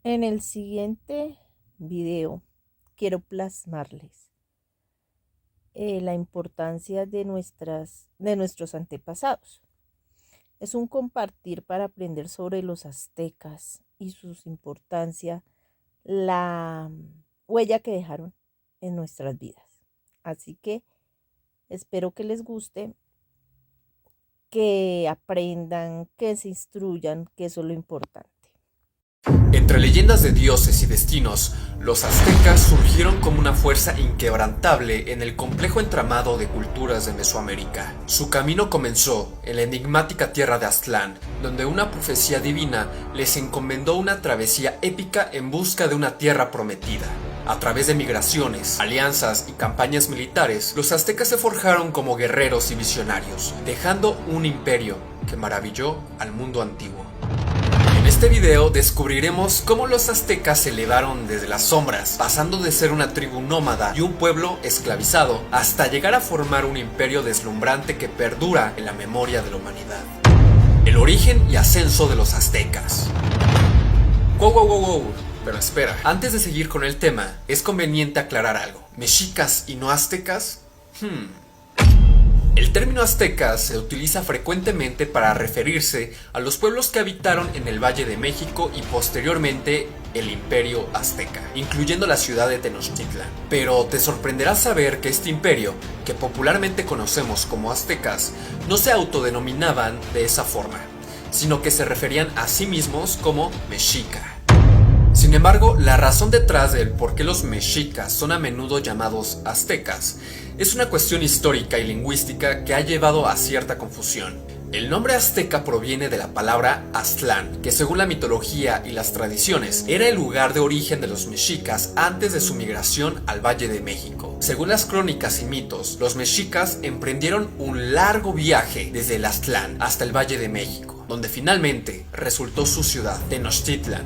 En el siguiente video quiero plasmarles la importancia de nuestros antepasados. Es un compartir para aprender sobre los aztecas y su importancia, la huella que dejaron en nuestras vidas. Así que espero que les guste, que aprendan, que se instruyan, que eso es lo importante. Entre leyendas de dioses y destinos, los aztecas surgieron como una fuerza inquebrantable en el complejo entramado de culturas de Mesoamérica. Su camino comenzó en la enigmática tierra de Aztlán, donde una profecía divina les encomendó una travesía épica en busca de una tierra prometida. A través de migraciones, alianzas y campañas militares, los aztecas se forjaron como guerreros y visionarios, dejando un imperio que maravilló al mundo antiguo. En este video descubriremos cómo los aztecas se elevaron desde las sombras, pasando de ser una tribu nómada y un pueblo esclavizado, hasta llegar a formar un imperio deslumbrante que perdura en la memoria de la humanidad. El origen y ascenso de los aztecas. Wow. Pero espera, antes de seguir con el tema, es conveniente aclarar algo. ¿Mexicas y no aztecas? El término aztecas se utiliza frecuentemente para referirse a los pueblos que habitaron en el Valle de México y posteriormente el Imperio Azteca, incluyendo la ciudad de Tenochtitlan. Pero te sorprenderá saber que este imperio, que popularmente conocemos como aztecas, no se autodenominaban de esa forma, sino que se referían a sí mismos como mexica. Sin embargo, la razón detrás del por qué los mexicas son a menudo llamados aztecas es una cuestión histórica y lingüística que ha llevado a cierta confusión. El nombre azteca proviene de la palabra Aztlán, que según la mitología y las tradiciones era el lugar de origen de los mexicas antes de su migración al Valle de México. Según las crónicas y mitos, los mexicas emprendieron un largo viaje desde el Aztlán hasta el Valle de México, donde finalmente resultó su ciudad, Tenochtitlan.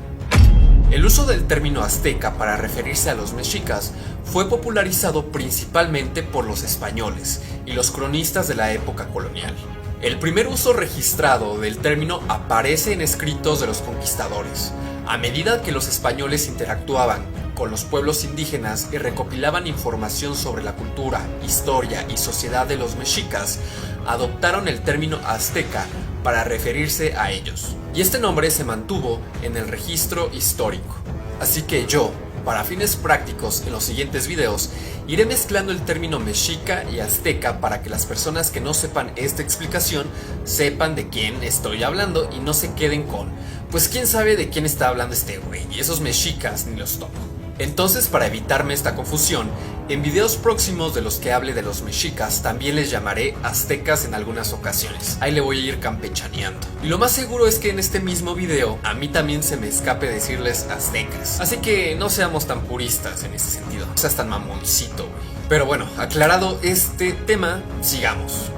El uso del término azteca para referirse a los mexicas fue popularizado principalmente por los españoles y los cronistas de la época colonial. El primer uso registrado del término aparece en escritos de los conquistadores. A medida que los españoles interactuaban con los pueblos indígenas y recopilaban información sobre la cultura, historia y sociedad de los mexicas, adoptaron el término azteca para referirse a ellos. Y este nombre se mantuvo en el registro histórico. Así que yo, para fines prácticos en los siguientes videos, iré mezclando el término mexica y azteca para que las personas que no sepan esta explicación sepan de quién estoy hablando y no se queden con, pues quién sabe de quién está hablando este güey, y esos mexicas ni los topo. Entonces, para evitarme esta confusión, en videos próximos de los que hable de los mexicas también les llamaré aztecas en algunas ocasiones. Ahí le voy a ir campechaneando. Y lo más seguro es que en este mismo video a mí también se me escape decirles aztecas. Así que no seamos tan puristas en ese sentido. No seas tan mamoncito, güey. Pero bueno, aclarado este tema, sigamos.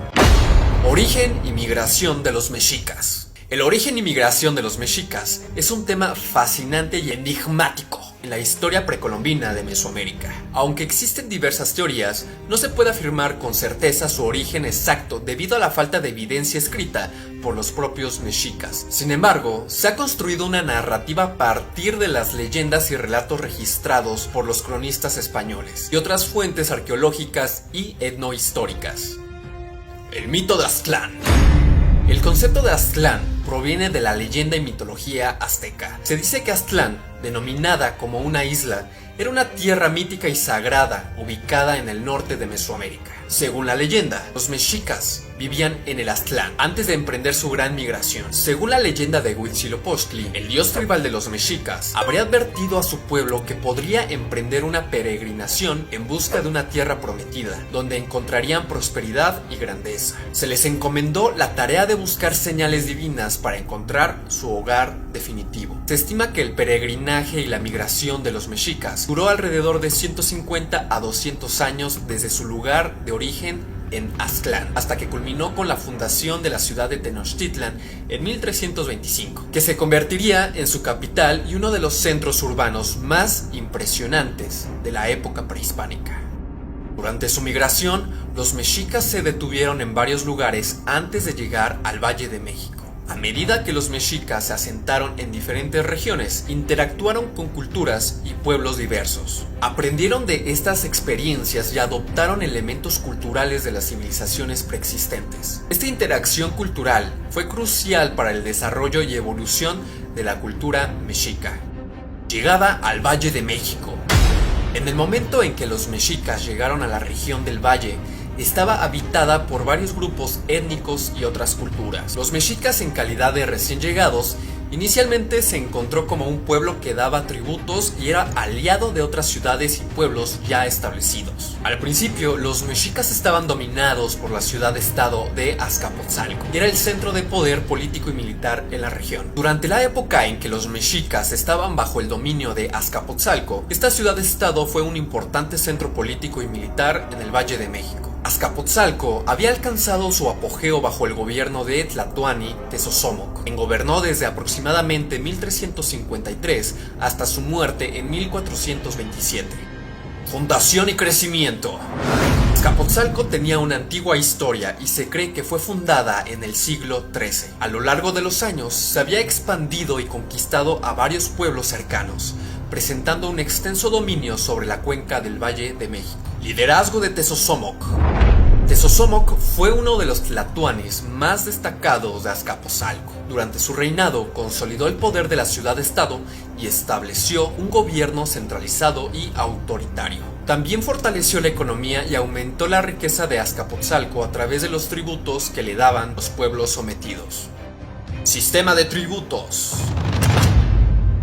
Origen y migración de los mexicas. El origen y migración de los mexicas es un tema fascinante y enigmático en la historia precolombina de Mesoamérica. Aunque existen diversas teorías, no se puede afirmar con certeza su origen exacto debido a la falta de evidencia escrita por los propios mexicas. Sin embargo, se ha construido una narrativa a partir de las leyendas y relatos registrados por los cronistas españoles y otras fuentes arqueológicas y etnohistóricas. El mito de Aztlán. El concepto de Aztlán proviene de la leyenda y mitología azteca. Se dice que Aztlán, denominada como una isla, era una tierra mítica y sagrada ubicada en el norte de Mesoamérica. Según la leyenda, los mexicas vivían en el Aztlán antes de emprender su gran migración. Según la leyenda de Huitzilopochtli, el dios tribal de los mexicas habría advertido a su pueblo que podría emprender una peregrinación en busca de una tierra prometida, donde encontrarían prosperidad y grandeza. Se les encomendó la tarea de buscar señales divinas para encontrar su hogar definitivo. Se estima que el peregrinaje y la migración de los mexicas duró alrededor de 150 a 200 años desde su lugar de origen en Aztlán, hasta que culminó con la fundación de la ciudad de Tenochtitlan en 1325, que se convertiría en su capital y uno de los centros urbanos más impresionantes de la época prehispánica. Durante su migración, los mexicas se detuvieron en varios lugares antes de llegar al Valle de México. A medida que los mexicas se asentaron en diferentes regiones, interactuaron con culturas y pueblos diversos. Aprendieron de estas experiencias y adoptaron elementos culturales de las civilizaciones preexistentes. Esta interacción cultural fue crucial para el desarrollo y evolución de la cultura mexica. Llegada al Valle de México. En el momento en que los mexicas llegaron a la región del Valle, estaba habitada por varios grupos étnicos y otras culturas. Los mexicas, en calidad de recién llegados, inicialmente se encontró como un pueblo que daba tributos y era aliado de otras ciudades y pueblos ya establecidos. Al principio, los mexicas estaban dominados por la ciudad-estado de Azcapotzalco, que era el centro de poder político y militar en la región. Durante la época en que los mexicas estaban bajo el dominio de Azcapotzalco, esta ciudad-estado fue un importante centro político y militar en el Valle de México. Azcapotzalco había alcanzado su apogeo bajo el gobierno de Tlatoani Tezosomoc, quien gobernó desde aproximadamente 1353 hasta su muerte en 1427. Fundación y crecimiento. Azcapotzalco tenía una antigua historia y se cree que fue fundada en el siglo XIII. A lo largo de los años se había expandido y conquistado a varios pueblos cercanos, presentando un extenso dominio sobre la cuenca del Valle de México. Liderazgo de Tezosomoc. Tezosomoc fue uno de los tlatoanis más destacados de Azcapotzalco. Durante su reinado consolidó el poder de la ciudad-estado y estableció un gobierno centralizado y autoritario. También fortaleció la economía y aumentó la riqueza de Azcapotzalco a través de los tributos que le daban los pueblos sometidos. Sistema de tributos.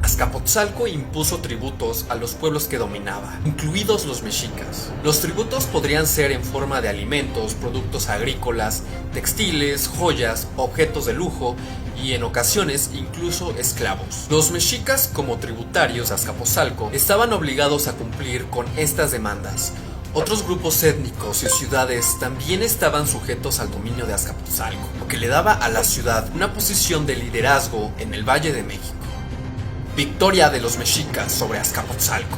Azcapotzalco impuso tributos a los pueblos que dominaba, incluidos los mexicas. Los tributos podrían ser en forma de alimentos, productos agrícolas, textiles, joyas, objetos de lujo y en ocasiones incluso esclavos. Los mexicas, como tributarios de Azcapotzalco, estaban obligados a cumplir con estas demandas. Otros grupos étnicos y ciudades también estaban sujetos al dominio de Azcapotzalco, lo que le daba a la ciudad una posición de liderazgo en el Valle de México. Victoria de los mexicas sobre Azcapotzalco.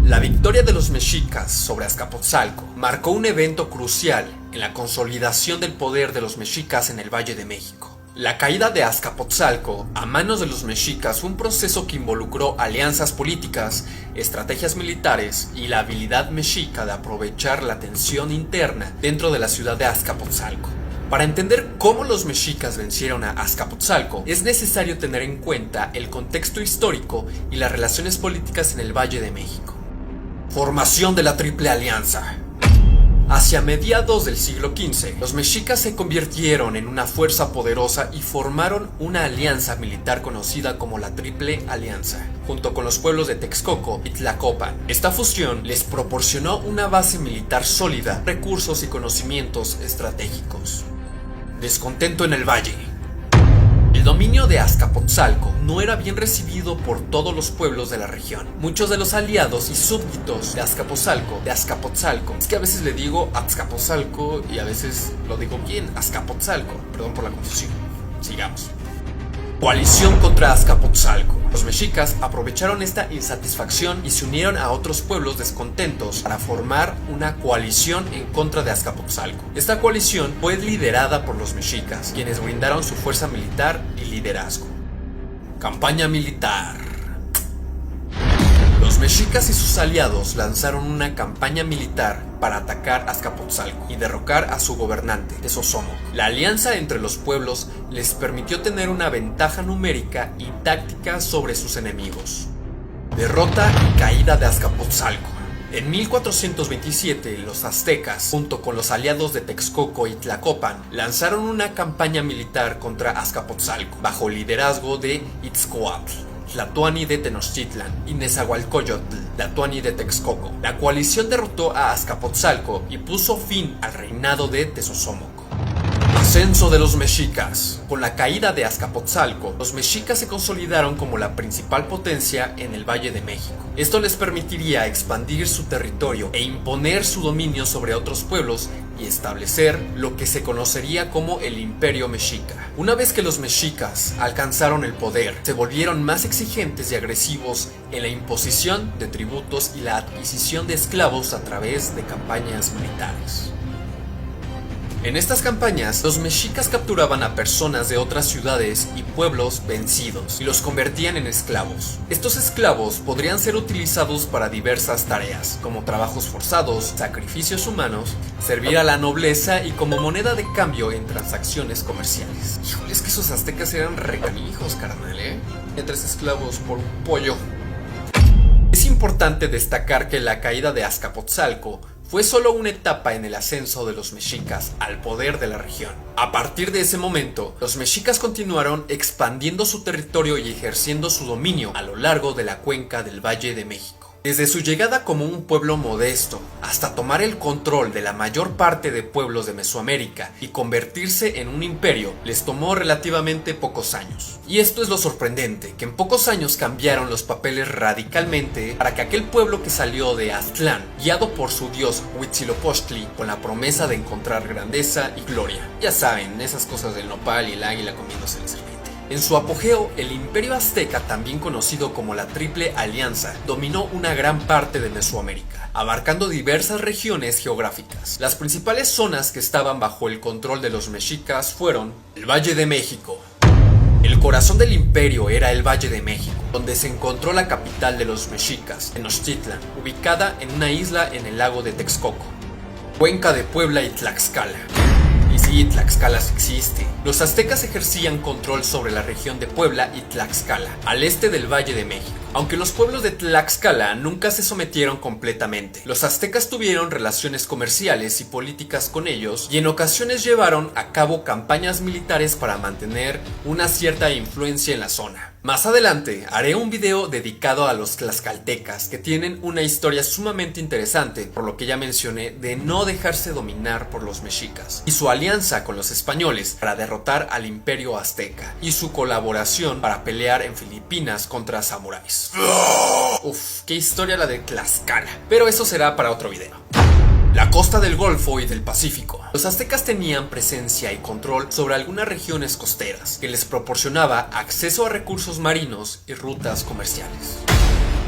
La victoria de los mexicas sobre Azcapotzalco marcó un evento crucial en la consolidación del poder de los mexicas en el Valle de México. La caída de Azcapotzalco a manos de los mexicas fue un proceso que involucró alianzas políticas, estrategias militares y la habilidad mexica de aprovechar la tensión interna dentro de la ciudad de Azcapotzalco. Para entender cómo los mexicas vencieron a Azcapotzalco, es necesario tener en cuenta el contexto histórico y las relaciones políticas en el Valle de México. Formación de la Triple Alianza. Hacia mediados del siglo XV, los mexicas se convirtieron en una fuerza poderosa y formaron una alianza militar conocida como la Triple Alianza, junto con los pueblos de Texcoco y Tlacopan. Esta fusión les proporcionó una base militar sólida, recursos y conocimientos estratégicos. Descontento en el Valle. El dominio de Azcapotzalco no era bien recibido por todos los pueblos de la región. Muchos de los aliados y súbditos de Azcapotzalco, es que a veces le digo Azcapotzalco y a veces lo digo bien, Azcapotzalco, perdón por la confusión. Sigamos. Coalición contra Azcapotzalco. Los mexicas aprovecharon esta insatisfacción y se unieron a otros pueblos descontentos para formar una coalición en contra de Azcapotzalco. Esta coalición fue liderada por los mexicas, quienes brindaron su fuerza militar y liderazgo. Campaña militar. Los mexicas y sus aliados lanzaron una campaña militar para atacar Azcapotzalco y derrocar a su gobernante, Tezosomoc. La alianza entre los pueblos les permitió tener una ventaja numérica y táctica sobre sus enemigos. Derrota y caída de Azcapotzalco. En 1427, los aztecas, junto con los aliados de Texcoco y Tlacopan, lanzaron una campaña militar contra Azcapotzalco, bajo el liderazgo de Itzcoatl, Tlatoani de Tenochtitlan y Nezahualcóyotl, Tlatoani de Texcoco. La coalición derrotó a Azcapotzalco y puso fin al reinado de Tezosomoc. Ascenso de los mexicas. Con la caída de Azcapotzalco, los mexicas se consolidaron como la principal potencia en el Valle de México. Esto les permitiría expandir su territorio e imponer su dominio sobre otros pueblos y establecer lo que se conocería como el Imperio Mexica. Una vez que los mexicas alcanzaron el poder, se volvieron más exigentes y agresivos en la imposición de tributos y la adquisición de esclavos a través de campañas militares. En estas campañas, los mexicas capturaban a personas de otras ciudades y pueblos vencidos y los convertían en esclavos. Estos esclavos podrían ser utilizados para diversas tareas, como trabajos forzados, sacrificios humanos, servir a la nobleza y como moneda de cambio en transacciones comerciales. Híjole, es que esos aztecas eran recanijos, carnal, ¿eh? 3 esclavos por un pollo. Es importante destacar que la caída de Azcapotzalco fue solo una etapa en el ascenso de los mexicas al poder de la región. A partir de ese momento, los mexicas continuaron expandiendo su territorio y ejerciendo su dominio a lo largo de la cuenca del Valle de México. Desde su llegada como un pueblo modesto, hasta tomar el control de la mayor parte de pueblos de Mesoamérica y convertirse en un imperio, les tomó relativamente pocos años. Y esto es lo sorprendente, que en pocos años cambiaron los papeles radicalmente para que aquel pueblo que salió de Aztlán, guiado por su dios Huitzilopochtli, con la promesa de encontrar grandeza y gloria. Ya saben, esas cosas del nopal y el águila comiéndose la serpiente. En su apogeo, el Imperio Azteca, también conocido como la Triple Alianza, dominó una gran parte de Mesoamérica, abarcando diversas regiones geográficas. Las principales zonas que estaban bajo el control de los mexicas fueron el Valle de México. El corazón del imperio era el Valle de México, donde se encontró la capital de los mexicas, Tenochtitlan, ubicada en una isla en el lago de Texcoco. Cuenca de Puebla y Tlaxcala. Y sí, Tlaxcala sí existe. Los aztecas ejercían control sobre la región de Puebla y Tlaxcala, al este del Valle de México. Aunque los pueblos de Tlaxcala nunca se sometieron completamente, los aztecas tuvieron relaciones comerciales y políticas con ellos y en ocasiones llevaron a cabo campañas militares para mantener una cierta influencia en la zona. Más adelante haré un video dedicado a los tlaxcaltecas que tienen una historia sumamente interesante, por lo que ya mencioné, de no dejarse dominar por los mexicas y su alianza con los españoles para derrotar al imperio azteca y su colaboración para pelear en Filipinas contra samuráis. Uf, qué historia la de Tlaxcala, pero eso será para otro video. La costa del Golfo y del Pacífico. Los aztecas tenían presencia y control sobre algunas regiones costeras, que les proporcionaba acceso a recursos marinos y rutas comerciales.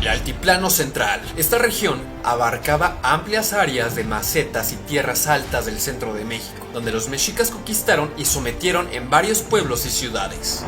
El Altiplano Central. Esta región abarcaba amplias áreas de macetas y tierras altas del centro de México, donde los mexicas conquistaron y sometieron en varios pueblos y ciudades.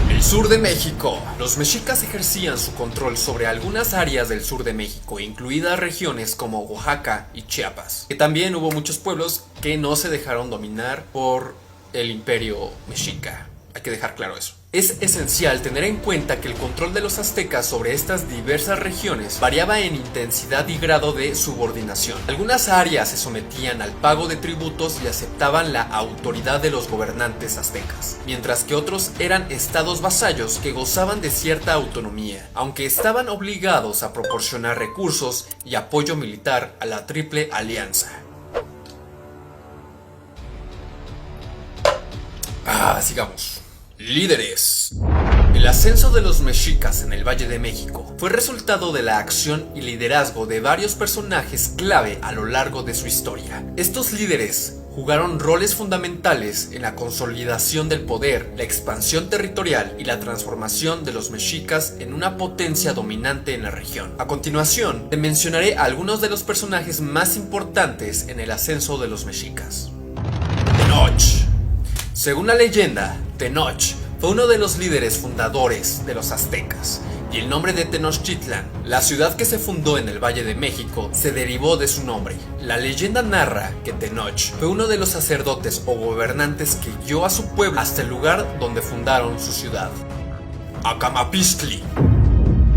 El sur de México. Los mexicas ejercían su control sobre algunas áreas del sur de México, incluidas regiones como Oaxaca y Chiapas, que también hubo muchos pueblos que no se dejaron dominar por el imperio mexica. Hay que dejar claro eso. Es esencial tener en cuenta que el control de los aztecas sobre estas diversas regiones variaba en intensidad y grado de subordinación. Algunas áreas se sometían al pago de tributos y aceptaban la autoridad de los gobernantes aztecas, mientras que otros eran estados vasallos que gozaban de cierta autonomía, aunque estaban obligados a proporcionar recursos y apoyo militar a la Triple Alianza. Sigamos. Líderes. El ascenso de los mexicas en el Valle de México fue resultado de la acción y liderazgo de varios personajes clave a lo largo de su historia. Estos líderes jugaron roles fundamentales en la consolidación del poder, la expansión territorial y la transformación de los mexicas en una potencia dominante en la región. A continuación, te mencionaré algunos de los personajes más importantes en el ascenso de los mexicas. Tenoch. Según la leyenda, Tenoch fue uno de los líderes fundadores de los aztecas, y el nombre de Tenochtitlan, la ciudad que se fundó en el Valle de México, se derivó de su nombre. La leyenda narra que Tenoch fue uno de los sacerdotes o gobernantes que guió a su pueblo hasta el lugar donde fundaron su ciudad. Acamapixtli.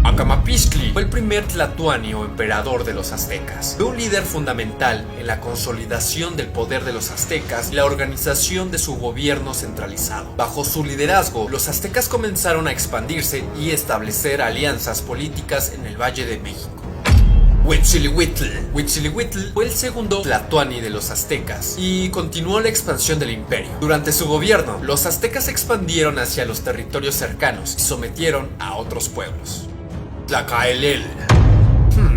Acamapixtli fue el primer tlatoani o emperador de los aztecas. Fue un líder fundamental en la consolidación del poder de los aztecas y la organización de su gobierno centralizado. Bajo su liderazgo, los aztecas comenzaron a expandirse y establecer alianzas políticas en el Valle de México. Huitzilihuitl. Huitzilihuitl fue el segundo tlatoani de los aztecas y continuó la expansión del imperio. Durante su gobierno, los aztecas se expandieron hacia los territorios cercanos y sometieron a otros pueblos. Tlacaelel.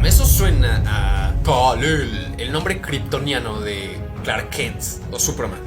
Eso suena a Kal-El, el nombre kryptoniano de Clark Kent o Superman.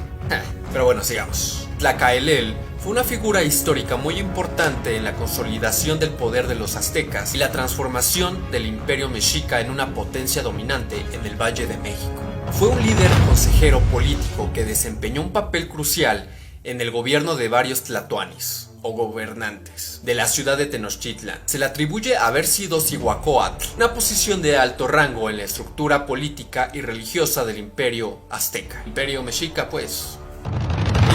Pero bueno, sigamos. Tlacaelel fue una figura histórica muy importante en la consolidación del poder de los aztecas y la transformación del imperio mexica en una potencia dominante en el Valle de México. Fue un líder consejero político que desempeñó un papel crucial en el gobierno de varios tlatoanis o gobernantes de la ciudad de Tenochtitlan. Se le atribuye haber sido Cihuacóatl, una posición de alto rango en la estructura política y religiosa del imperio azteca. Imperio mexica, pues.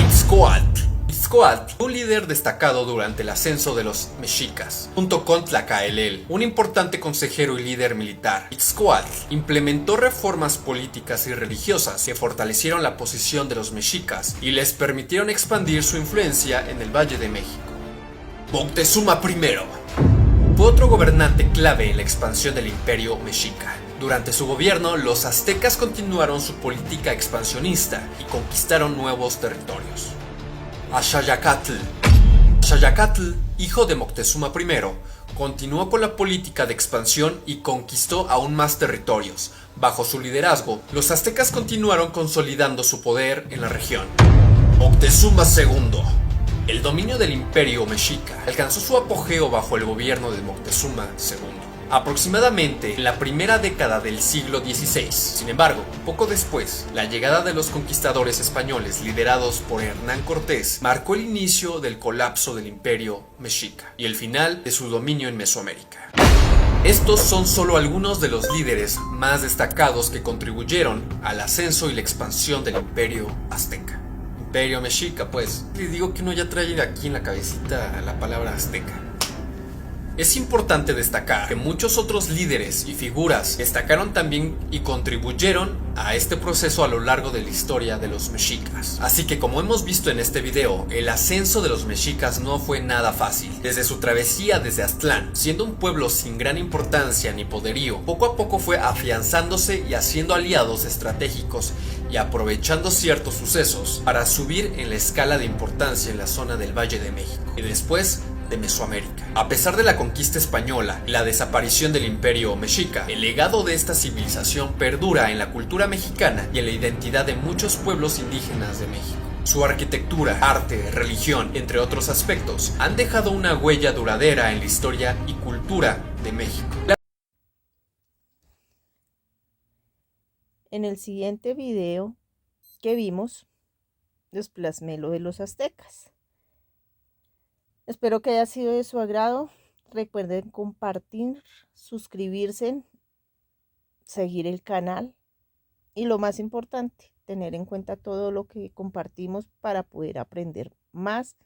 Itzcoatl. Itzcoatl fue un líder destacado durante el ascenso de los mexicas, junto con Tlacaelel, un importante consejero y líder militar. Itzcoatl implementó reformas políticas y religiosas que fortalecieron la posición de los mexicas y les permitieron expandir su influencia en el Valle de México. Moctezuma I fue otro gobernante clave en la expansión del imperio mexica. Durante su gobierno, los aztecas continuaron su política expansionista y conquistaron nuevos territorios. Axayacatl. Axayacatl, hijo de Moctezuma I, continuó con la política de expansión y conquistó aún más territorios. Bajo su liderazgo, los aztecas continuaron consolidando su poder en la región. Moctezuma II. El dominio del imperio mexica alcanzó su apogeo bajo el gobierno de Moctezuma II, aproximadamente en la primera década del siglo XVI. Sin embargo, poco después, la llegada de los conquistadores españoles liderados por Hernán Cortés marcó el inicio del colapso del imperio mexica y el final de su dominio en Mesoamérica. Estos son solo algunos de los líderes más destacados que contribuyeron al ascenso y la expansión del imperio azteca. Imperio mexica, pues. Les digo que uno ya trae aquí en la cabecita la palabra azteca. Es importante destacar que muchos otros líderes y figuras destacaron también y contribuyeron a este proceso a lo largo de la historia de los mexicas. Así que, como hemos visto en este video, el ascenso de los mexicas no fue nada fácil. Desde su travesía desde Aztlán, siendo un pueblo sin gran importancia ni poderío, poco a poco fue afianzándose y haciendo aliados estratégicos y aprovechando ciertos sucesos para subir en la escala de importancia en la zona del Valle de México y después de Mesoamérica. A pesar de la conquista española y la desaparición del imperio mexica, el legado de esta civilización perdura en la cultura mexicana y en la identidad de muchos pueblos indígenas de México. Su arquitectura, arte, religión, entre otros aspectos, han dejado una huella duradera en la historia y cultura de México. En el siguiente video que vimos, les plasmé lo de los aztecas. Espero que haya sido de su agrado. Recuerden compartir, suscribirse, seguir el canal y lo más importante, tener en cuenta todo lo que compartimos para poder aprender más,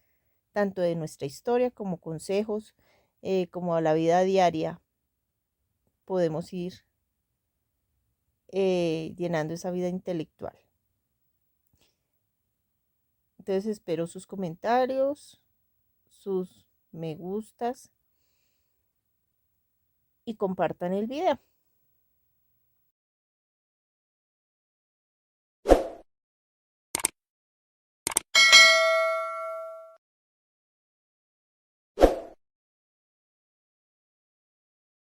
tanto de nuestra historia como consejos, como a la vida diaria. Podemos ir llenando esa vida intelectual. Entonces espero sus comentarios, sus me gustas y compartan el video.